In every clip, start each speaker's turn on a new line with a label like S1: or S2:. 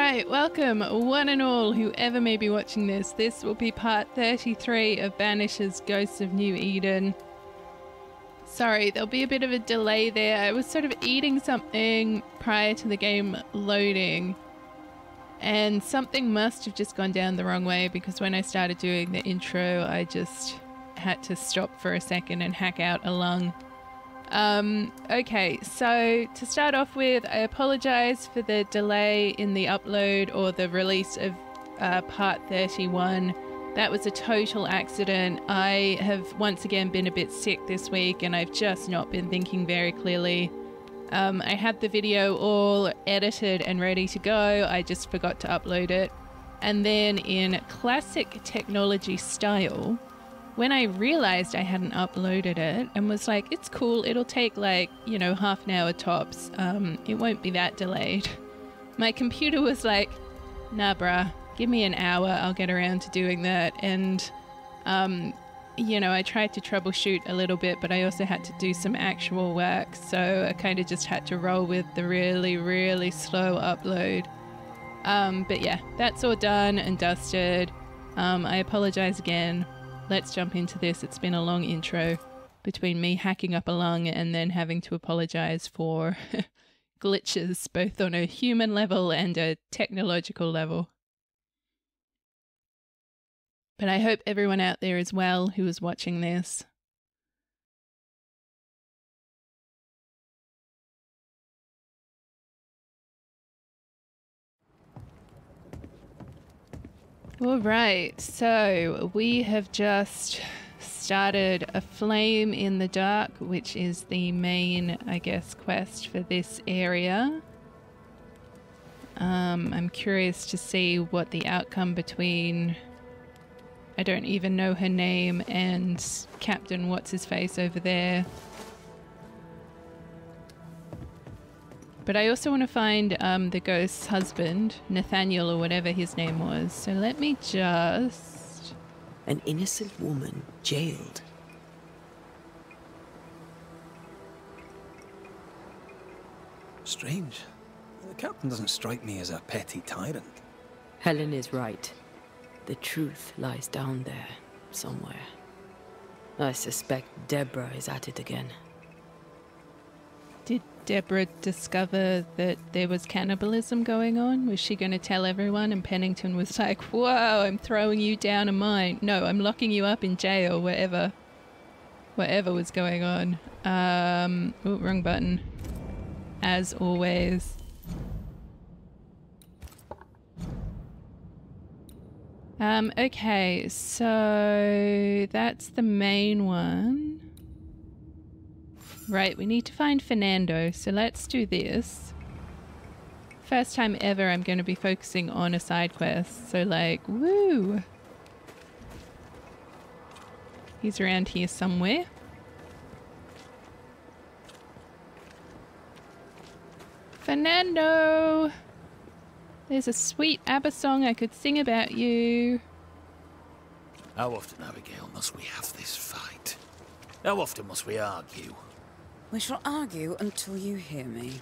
S1: Alright, welcome one and all whoever may be watching this. This will be part 33 of Banishers Ghosts of New Eden. Sorry, there'll be a bit of a delay there. I was sort of eating something prior to the game loading, and something must have just gone down the wrong way because when I started doing the intro I just had to stop for a second and hack out a lung. Okay, so to start off with, I apologize for the delay in the upload or the release of part 31. That was a total accident. I have once again been a bit sick this week and I've just not been thinking very clearly. I had the video all edited and ready to go, I just forgot to upload it. And then in classic technology style, when I realized I hadn't uploaded it and was like, it's cool, it'll take like, you know, half an hour tops, it won't be that delayed. My computer was like, nah bruh, give me an hour, I'll get around to doing that. And, you know, I tried to troubleshoot a little bit, but I also had to do some actual work, so I kind of just had to roll with the really, really slow upload. But yeah, that's all done and dusted. I apologize again. Let's jump into this. It's been a long intro between me hacking up a lung and then having to apologize for glitches both on a human level and a technological level. But I hope everyone out there is well who is watching this. All right, so we have just started A Flame in the Dark, which is the main, I guess, quest for this area. I'm curious to see what the outcome between, I don't even know her name, and Captain What's-His-Face over there. But I also want to find the ghost's husband, Nathaniel or whatever his name was. So let me just...
S2: An innocent woman jailed.
S3: Strange. The captain doesn't strike me as a petty tyrant.
S2: Helen is right. The truth lies down there, somewhere. I suspect Deborah is at it again.
S1: Did Deborah discover that there was cannibalism going on? Was she going to tell everyone? And Pennington was like, whoa, I'm throwing you down a mine. No, I'm locking you up in jail, whatever was going on. Oh, wrong button. As always. Okay, so that's the main one. Right, we need to find Fernando, so let's do this. First time ever I'm going to be focusing on a side quest, so like, woo! He's around here somewhere. Fernando! There's a sweet ABBA song I could sing about you.
S4: How often, Abigail, must we have this fight? How often must we argue?
S5: We shall argue until you hear me.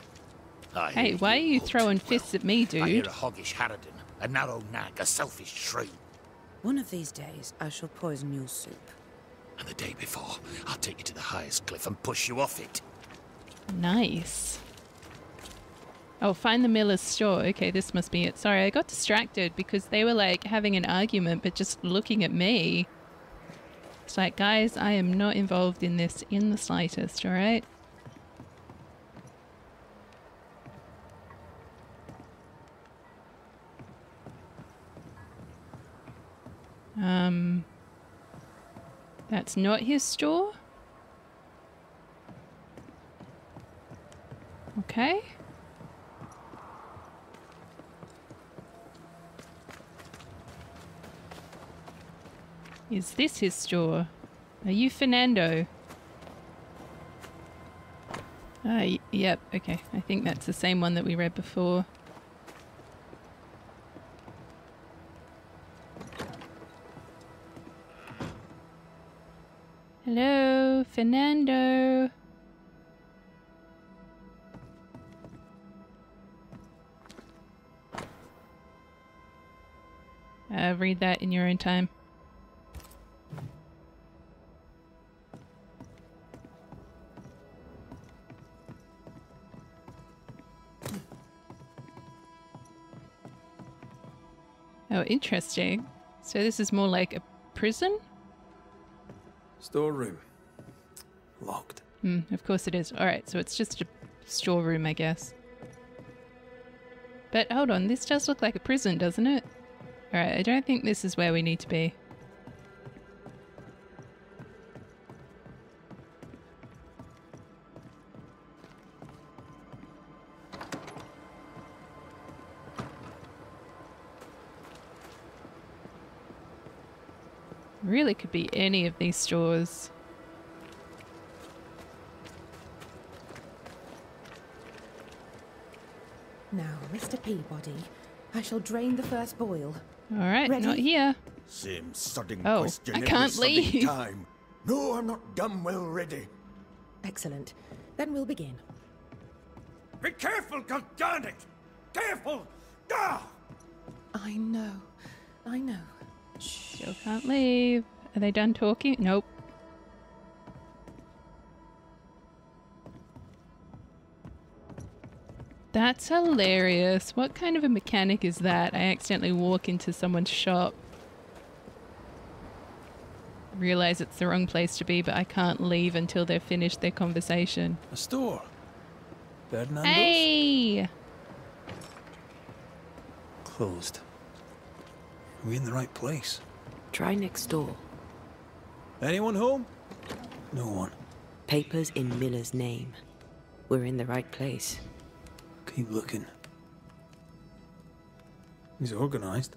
S1: Hey, why are you throwing fists at me, dude?
S4: I hear a hoggish harridan, a narrow nag, a selfish shrew.
S5: One of these days, I shall poison your soup.
S4: And the day before, I'll take you to the highest cliff and push you off it.
S1: Nice. Oh, find the miller's store. Okay, this must be it. Sorry, I got distracted because they were like having an argument, but just looking at me. It's like, guys, I am not involved in this in the slightest, alright? That's not his store? Okay. Is this his store? Are you Fernando? Yep, okay. I think that's the same one that we read before. Hello, Fernando. Read that in your own time. Oh, interesting. So this is more like a prison?
S3: Storeroom. Locked.
S1: Of course it is. Alright, so it's just a storeroom, I guess. But hold on, this does look like a prison, doesn't it? Alright, I don't think this is where we need to be. Really could be any of these stores.
S6: Now, Mr. Peabody, I shall drain the first boil.
S1: Alright,
S6: Ready?
S1: not here.
S7: Same sodding
S1: Oh,
S7: question
S1: I
S7: every
S1: can't
S7: sodding
S1: leave.
S7: time. No, I'm not done well ready.
S6: Excellent. Then we'll begin.
S7: Be careful, goddarn it! Careful! Ah!
S6: I know. I know.
S1: Still can't leave. Are they done talking? Nope. That's hilarious. What kind of a mechanic is that? I accidentally walk into someone's shop. Realize it's the wrong place to be, but I can't leave until they've finished their conversation.
S3: A store. Ferdinando's?
S1: Hey!
S3: Closed. Are we in the right place?
S2: Try next door.
S3: Anyone home? No one.
S2: Papers in Miller's name. We're in the right place.
S3: Keep looking. He's organized.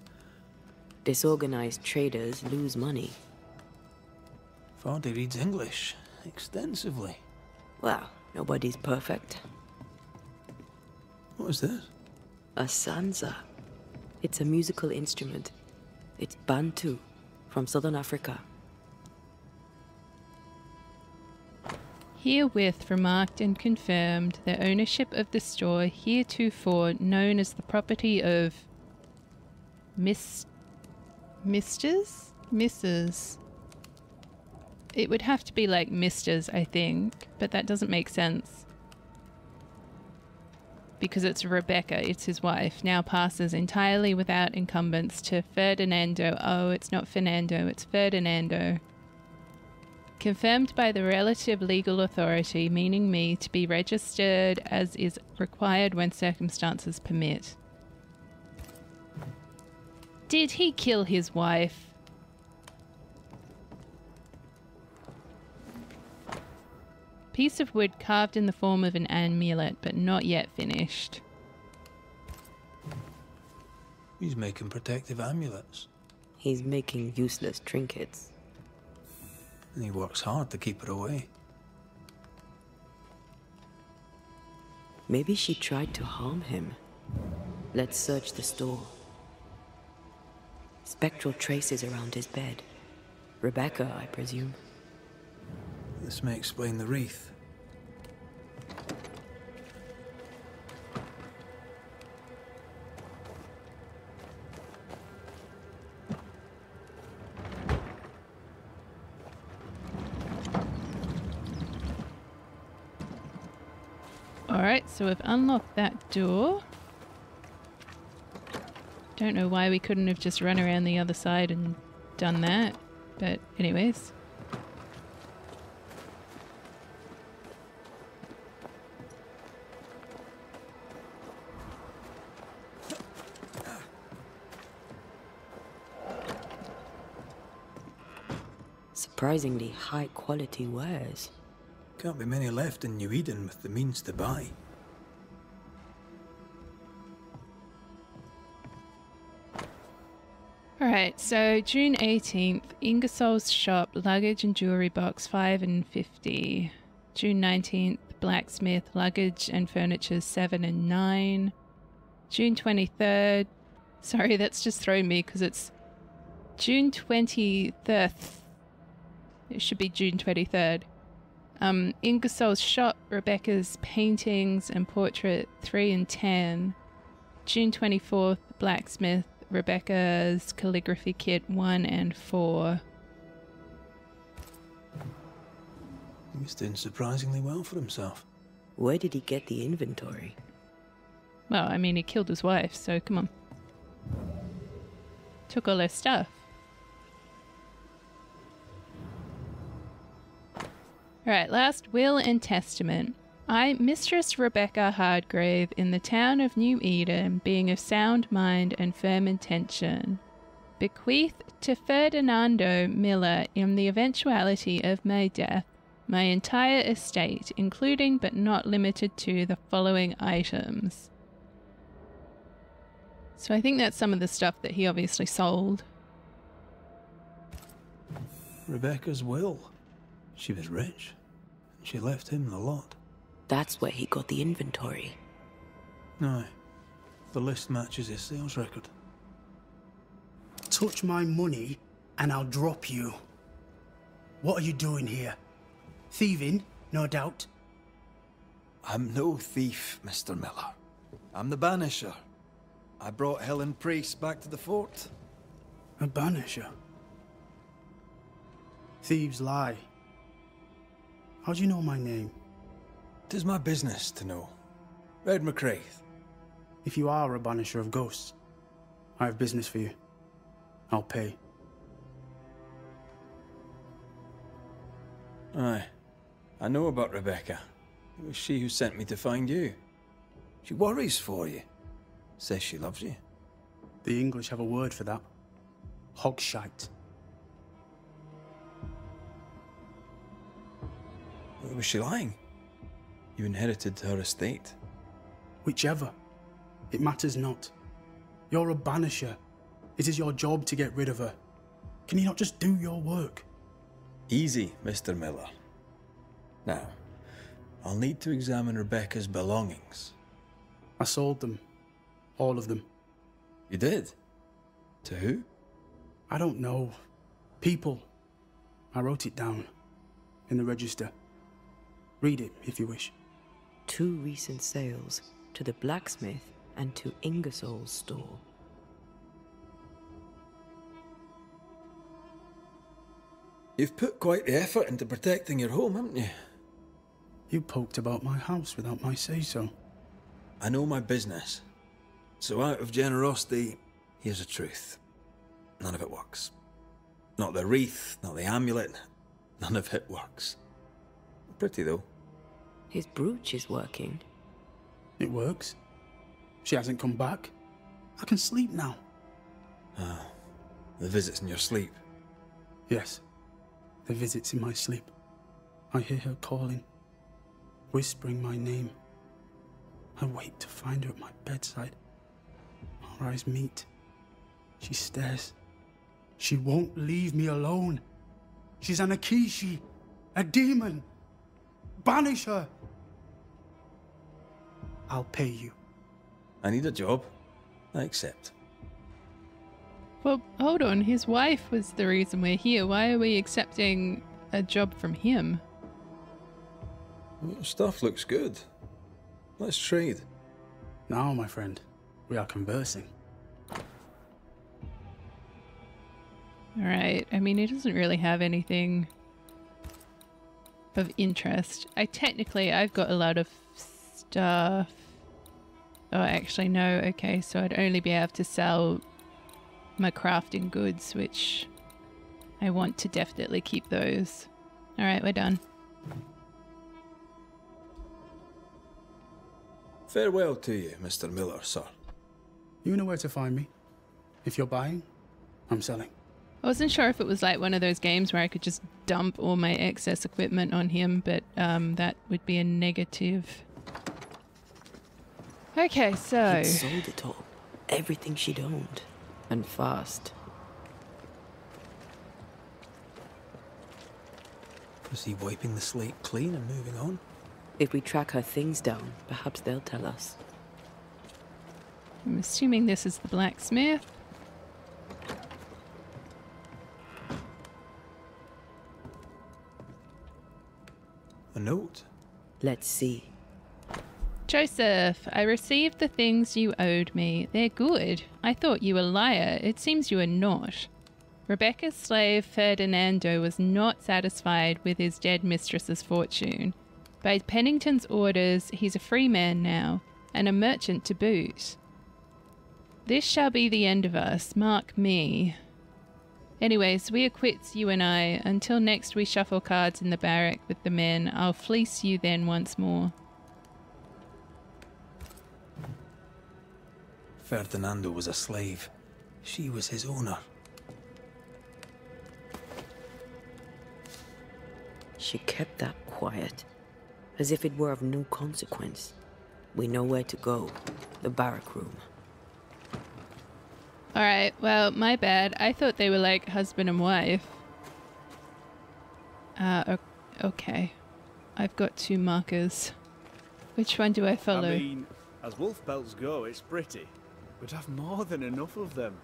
S2: Disorganized traders lose money.
S3: Vardy reads English extensively.
S2: Well, nobody's perfect.
S3: What is this?
S2: A sansa. It's a musical instrument. It's Bantu, from southern Africa.
S1: Herewith remarked and confirmed the ownership of the store heretofore known as the property of Mrs. It would have to be like Misters, I think, but that doesn't make sense. Because it's Rebecca, it's his wife, now passes entirely without incumbents to Ferdinando. Oh, it's not Fernando, it's Ferdinando. Confirmed by the relative legal authority, meaning me, to be registered as is required when circumstances permit. Did he kill his wife? Piece of wood carved in the form of an amulet, but not yet finished.
S3: He's making protective amulets.
S2: He's making useless trinkets.
S3: And he works hard to keep her away.
S2: Maybe she tried to harm him. Let's search the store. Spectral traces around his bed. Rebecca, I presume.
S3: This may explain the wreath.
S1: Alright, so we've unlocked that door. Don't know why we couldn't have just run around the other side and done that. But anyways.
S2: Surprisingly high quality wares.
S3: Can't be many left in New Eden with the means to buy.
S1: Alright, so June 18th, Ingersoll's shop, luggage and jewellery box 5 and 50. June 19th, blacksmith, luggage and furniture 7 and 9. June 23rd, sorry that's just thrown me because it's June 23rd. It should be June 23rd. Ingersoll's shop, Rebecca's paintings and portrait 3 and 10. June 24th, blacksmith, Rebecca's calligraphy kit 1 and 4.
S3: He's doing surprisingly well for himself.
S2: Where did he get the inventory?
S1: Well, I mean, he killed his wife, so come on. Took all her stuff. Alright, last will and testament. I, Mistress Rebecca Hardgrave, in the town of New Eden, being of sound mind and firm intention, bequeath to Ferdinando Miller, in the eventuality of my death, my entire estate, including but not limited to the following items. So I think that's some of the stuff that he obviously sold.
S3: Rebecca's will. She was rich. And she left him the lot.
S2: That's where he got the inventory.
S3: No. The list matches his sales record.
S8: Touch my money and I'll drop you. What are you doing here? Thieving, no doubt.
S3: I'm no thief, Mr. Miller. I'm the Banisher. I brought Helen Priest back to the fort.
S8: A banisher. Thieves lie. How do you know my name?
S3: 'Tis my business to know. Red McRaith.
S8: If you are a banisher of ghosts, I have business for you. I'll pay.
S3: Aye. I know about Rebecca. It was she who sent me to find you. She worries for you. Says she loves you.
S8: The English have a word for that. Hogshite.
S3: Was she lying? You inherited her estate.
S8: Whichever. It matters not. You're a banisher. It is your job to get rid of her. Can you not just do your work?
S3: Easy, Mr. Miller. Now, I'll need to examine Rebecca's belongings.
S8: I sold them. All of them.
S3: You did? To who?
S8: I don't know. People. I wrote it down. In the register. Read it, if you wish.
S2: 2 recent sales. To the blacksmith and to Ingersoll's store.
S3: You've put quite the effort into protecting your home, haven't you?
S8: You poked about my house without my say-so.
S3: I know my business. So out of generosity, here's the truth. None of it works. Not the wreath, not the amulet. None of it works. Pretty, though.
S2: His brooch is working.
S8: It works. She hasn't come back. I can sleep now.
S3: Ah, the visits in your sleep.
S8: Yes, the visits in my sleep. I hear her calling, whispering my name. I wait to find her at my bedside. Our eyes meet. She stares. She won't leave me alone. She's an Akishi, a demon. Banish her. I'll pay you.
S3: I need a job. I accept.
S1: Well, hold on. His wife was the reason we're here. Why are we accepting a job from him?
S3: Your stuff looks good. Let's trade.
S8: Now, my friend, we are conversing.
S1: Alright, I mean, he doesn't really have anything of interest. I've got a lot of stuff. Oh, actually, no. Okay, so I'd only be able to sell my crafting goods, which I want to definitely keep those. Alright, we're done.
S3: Farewell to you, Mr. Miller, sir.
S8: You know where to find me. If you're buying, I'm selling.
S1: I wasn't sure if it was like one of those games where I could just dump all my excess equipment on him, but that would be a negative. Okay, so...
S2: He'd sold it all. Everything she'd owned. And fast.
S3: Was he wiping the slate clean and moving on?
S2: If we track her things down, perhaps they'll tell us.
S1: I'm assuming this is the blacksmith.
S3: A note?
S2: Let's see.
S1: Joseph, I received the things you owed me. They're good. I thought you a liar. It seems you are not. Rebecca's slave Ferdinando was not satisfied with his dead mistress's fortune. By Pennington's orders, he's a free man now, and a merchant to boot. This shall be the end of us, mark me. Anyways, we are quits, you and I. Until next we shuffle cards in the barrack with the men. I'll fleece you then once more.
S3: Ferdinando was a slave. She was his owner.
S2: She kept that quiet, as if it were of no consequence. We know where to go. The barrack room.
S1: Alright, well, my bad. I thought they were like husband and wife. Okay. I've got 2 markers. Which one do I follow?
S9: I mean, as wolf pelts go, it's pretty. We'd have more than enough of them.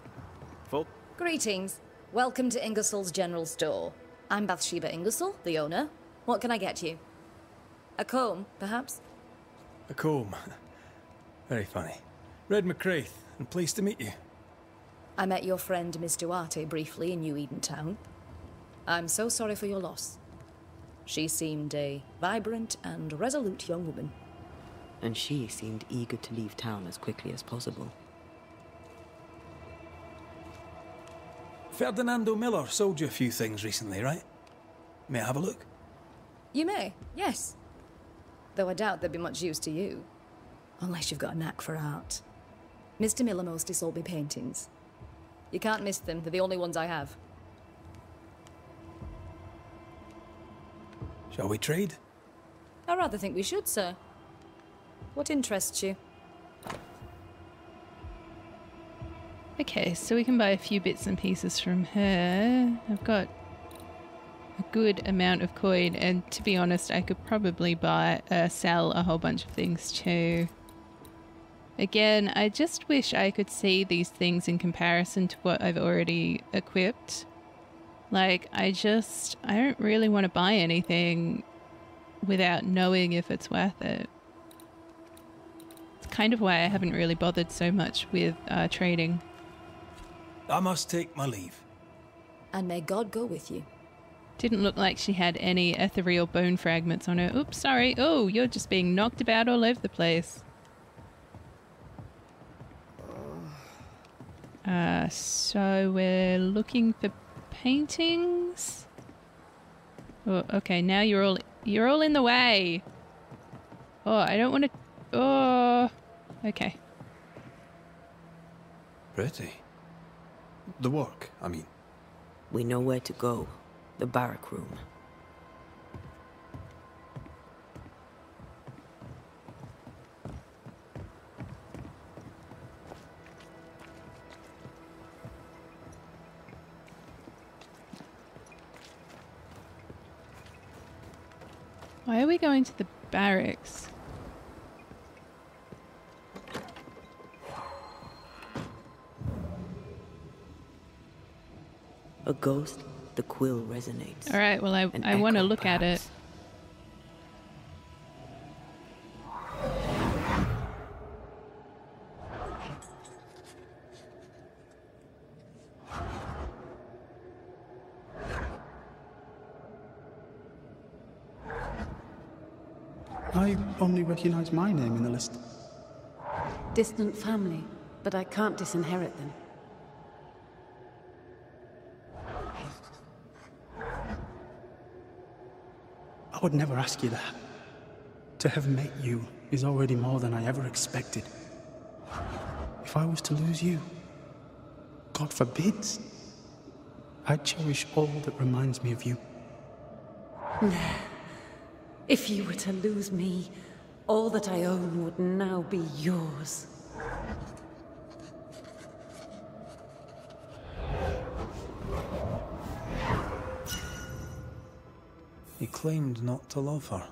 S10: Greetings. Welcome to Ingersoll's General Store. I'm Bathsheba Ingersoll, the owner. What can I get you? A comb, perhaps?
S3: A comb. Very funny. Red McRaith, and pleased to meet you.
S10: I met your friend Miss Duarte briefly in New Eden Town. I'm so sorry for your loss. She seemed a vibrant and resolute young woman.
S2: And she seemed eager to leave town as quickly as possible.
S3: Ferdinando Miller sold you a few things recently, right? May I have a look?
S10: You may, yes. Though I doubt they'd be much use to you. Unless you've got a knack for art. Mr. Miller mostly sold me paintings. You can't miss them, they're the only ones I have.
S3: Shall we trade?
S10: I rather think we should, sir. What interests you?
S1: Okay, so we can buy a few bits and pieces from her. I've got a good amount of coin, and to be honest, I could probably sell a whole bunch of things too. Again, I just wish I could see these things in comparison to what I've already equipped. Like, I don't really want to buy anything without knowing if it's worth it. It's kind of why I haven't really bothered so much with trading.
S3: I must take my leave.
S10: And may God go with you.
S1: Didn't look like she had any ethereal bone fragments on her. Oops, sorry. Oh, you're just being knocked about all over the place. So we're looking for paintings. Oh, okay, now you're all in the way. Oh, I don't want to. Oh, okay.
S3: Pretty. The work, I mean.
S2: We know where to go. The barrack room.
S1: Why are we going to the barracks?
S2: A ghost, the quill resonates.
S1: All right, well, I want to look at it.
S8: I only recognize my name in the list.
S6: Distant family, but I can't disinherit them.
S8: I would never ask you that. To have met you is already more than I ever expected. If I was to lose you, God forbids, I'd cherish all that reminds me of you.
S6: If you were to lose me, all that I own would now be yours.
S3: He claimed not to love her.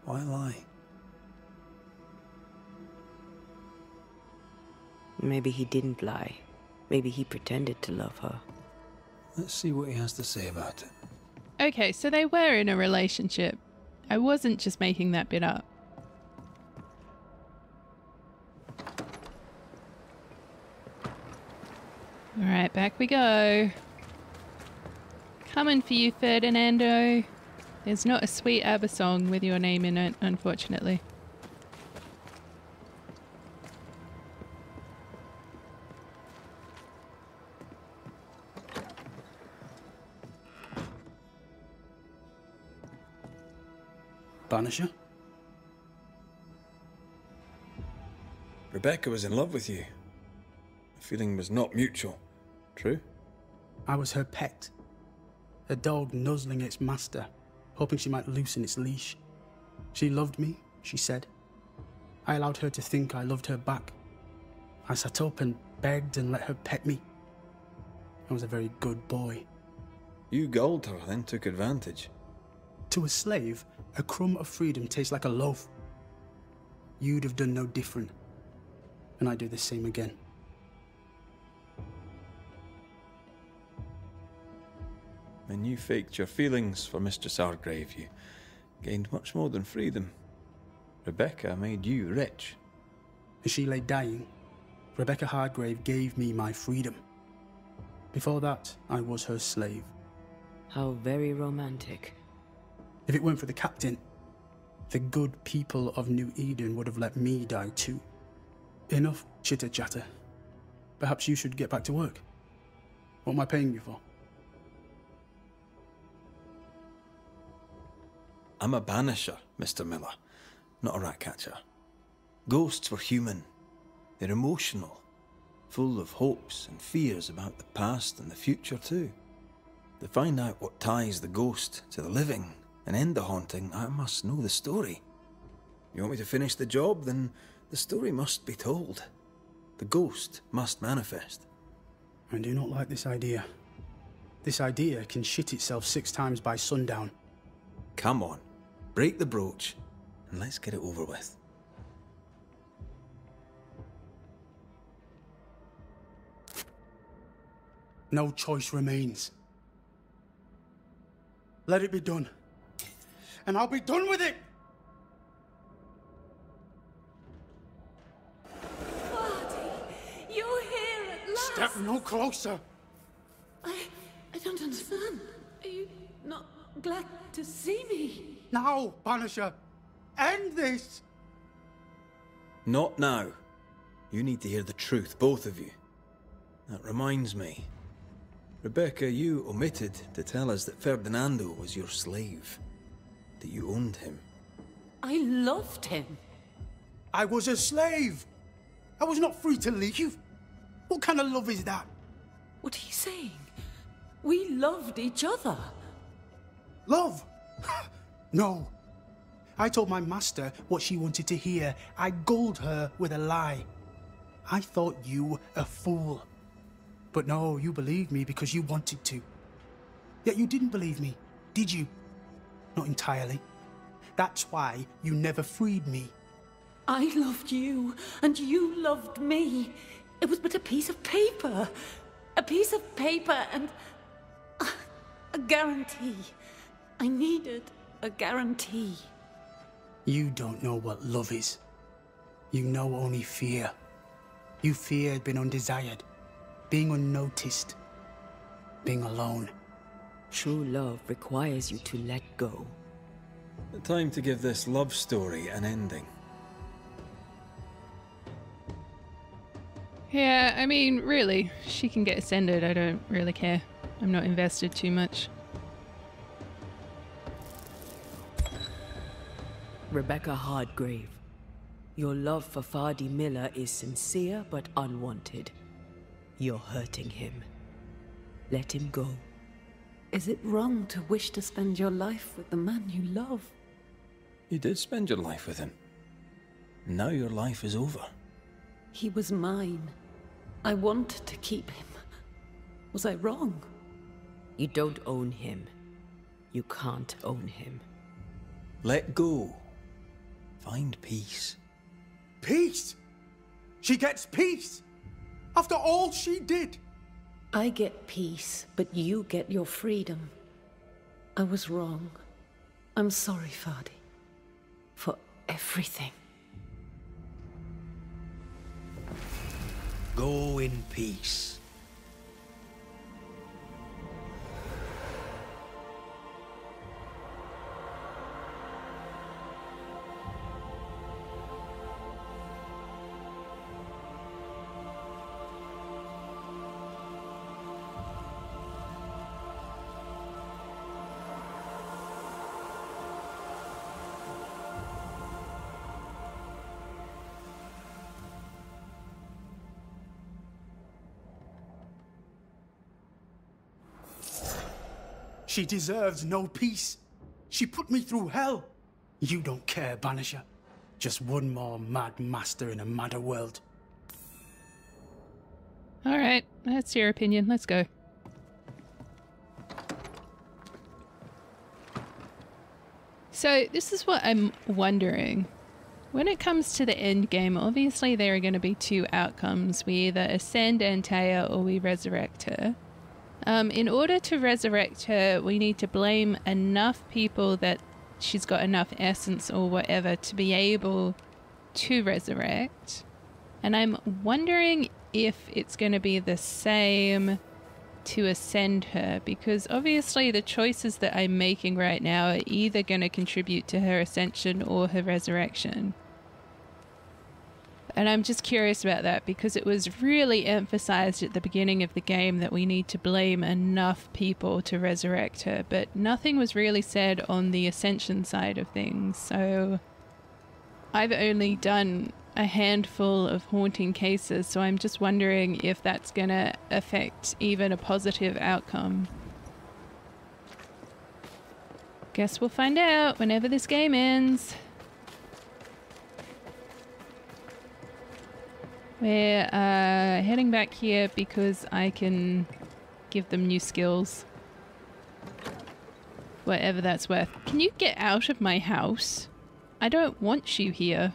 S3: Why lie?
S2: Maybe he didn't lie. Maybe he pretended to love her.
S3: Let's see what he has to say about it.
S1: Okay, so they were in a relationship. I wasn't just making that bit up. Alright, back we go. Coming for you, Ferdinando. There's not a sweet ABBA song with your name in it, unfortunately.
S8: Banisher?
S3: Rebecca was in love with you. The feeling was not mutual. True?
S8: I was her pet. A dog nuzzling its master, hoping she might loosen its leash. She loved me, she said. I allowed her to think I loved her back. I sat up and begged and let her pet me. I was a very good boy.
S3: You gulled her, then took advantage.
S8: To a slave, a crumb of freedom tastes like a loaf. You'd have done no different, and I'd do the same again.
S3: When you faked your feelings for Mistress Argrave, you gained much more than freedom. Rebecca made you rich.
S8: As she lay dying, Rebecca Hardgrave gave me my freedom. Before that, I was her slave.
S2: How very romantic.
S8: If it weren't for the captain, the good people of New Eden would have let me die too. Enough chitter-chatter. Perhaps you should get back to work. What am I paying you for?
S3: I'm a banisher, Mr. Miller, not a rat catcher. Ghosts were human. They're emotional, full of hopes and fears about the past and the future too. To find out what ties the ghost to the living and end the haunting, I must know the story. You want me to finish the job? Then the story must be told. The ghost must manifest.
S8: I do not like this idea. This idea can shit itself 6 times by sundown.
S3: Come on, break the brooch and let's get it over with.
S8: No choice remains. Let it be done. And I'll be done with it!
S6: Marty, you're here at last!
S8: Step no closer!
S6: I don't understand. Are you not glad to see me?
S8: Now, Banisher! End this!
S3: Not now. You need to hear the truth, both of you. That reminds me. Rebecca, you omitted to tell us that Ferdinando was your slave. That you owned him.
S6: I loved him.
S8: I was a slave! I was not free to leave. What kind of love is that?
S6: What are you saying? We loved each other.
S8: Love? No. I told my master what she wanted to hear. I gulled her with a lie. I thought you a fool. But no, you believed me because you wanted to. Yet you didn't believe me, did you? Not entirely. That's why you never freed me.
S6: I loved you, and you loved me. It was but a piece of paper. A piece of paper and... a guarantee. I needed a guarantee.
S8: You don't know what love is. You know only fear. You feared being undesired, being unnoticed, being alone.
S2: True love requires you to let go.
S3: Time to give this love story an ending.
S1: Yeah, I mean, really, she can get ascended. I don't really care. I'm not invested too much.
S2: Rebecca Hardgrave, your love for Fardy Miller is sincere but unwanted. You're hurting him. Let him go.
S6: Is it wrong to wish to spend your life with the man you love?
S3: You did spend your life with him. Now your life is over.
S6: He was mine. I wanted to keep him. Was I wrong?
S2: You don't own him. You can't own him.
S3: Let go. Find peace.
S8: Peace? She gets peace? After all she did?
S6: I get peace, but you get your freedom. I was wrong. I'm sorry, Fardy. For everything.
S3: Go in peace.
S8: She deserves no peace. She put me through hell. You don't care, Banisher. Just one more mad master in a madder world.
S1: Alright, that's your opinion. Let's go. So, this is what I'm wondering. When it comes to the end game, obviously there are going to be two outcomes. We either ascend Antea or we resurrect her. In order to resurrect her, we need to blame enough people that she's got enough essence or whatever to be able to resurrect. And I'm wondering if it's going to be the same to ascend her, because obviously the choices that I'm making right now are either going to contribute to her ascension or her resurrection. And I'm just curious about that because it was really emphasized at the beginning of the game that we need to blame enough people to resurrect her, but nothing was really said on the ascension side of things. So I've only done a handful of haunting cases, so I'm just wondering if that's going to affect even a positive outcome. Guess we'll find out whenever this game ends. We're heading back here because I can give them new skills. Whatever that's worth. Can you get out of my house? I don't want you here.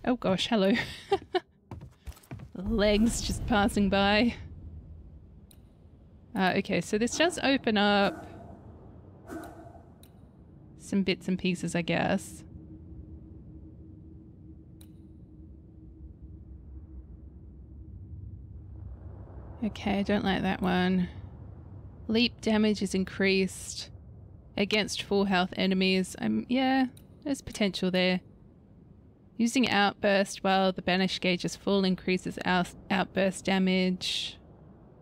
S1: Oh gosh, hello. Legs just passing by. Okay, so this does open up some bits and pieces, I guess. Okay, I don't like that one. Leap damage is increased against full health enemies. Yeah, there's potential there. Using Outburst while the Banish gauge is full increases outburst damage.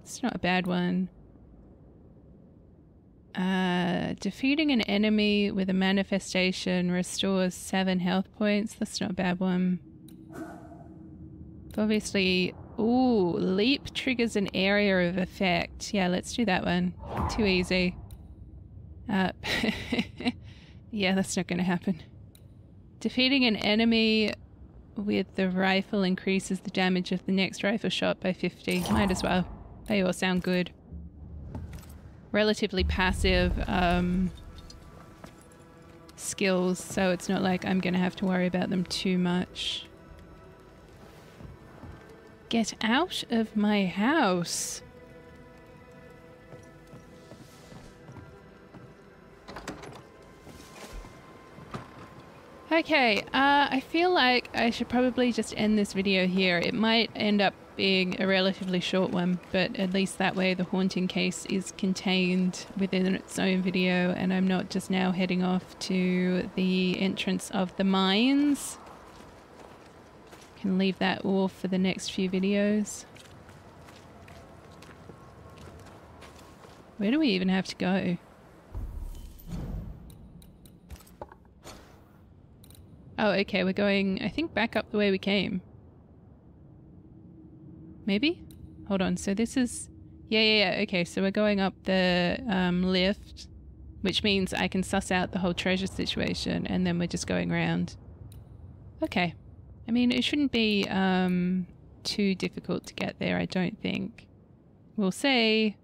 S1: It's not a bad one. Defeating an enemy with a manifestation restores 7 health points. That's not a bad one. Obviously, ooh, leap triggers an area of effect. Yeah, let's do that one. Too easy. Yeah, that's not going to happen. Defeating an enemy with the rifle increases the damage of the next rifle shot by 50. Might as well. They all sound good. Relatively passive skills, so it's not like I'm going to have to worry about them too much. Get out of my house. Okay, I feel like I should probably just end this video here. It might end up being a relatively short one, but at least that way the haunting case is contained within its own video and I'm not just now heading off to the entrance of the mines. Can leave that all for the next few videos. Where do we even have to go? Oh, okay, we're going, I think, back up the way we came. Maybe? Hold on, so this is... Yeah, okay, so we're going up the lift, which means I can suss out the whole treasure situation, and then we're just going around. Okay. I mean, it shouldn't be too difficult to get there, I don't think. We'll see.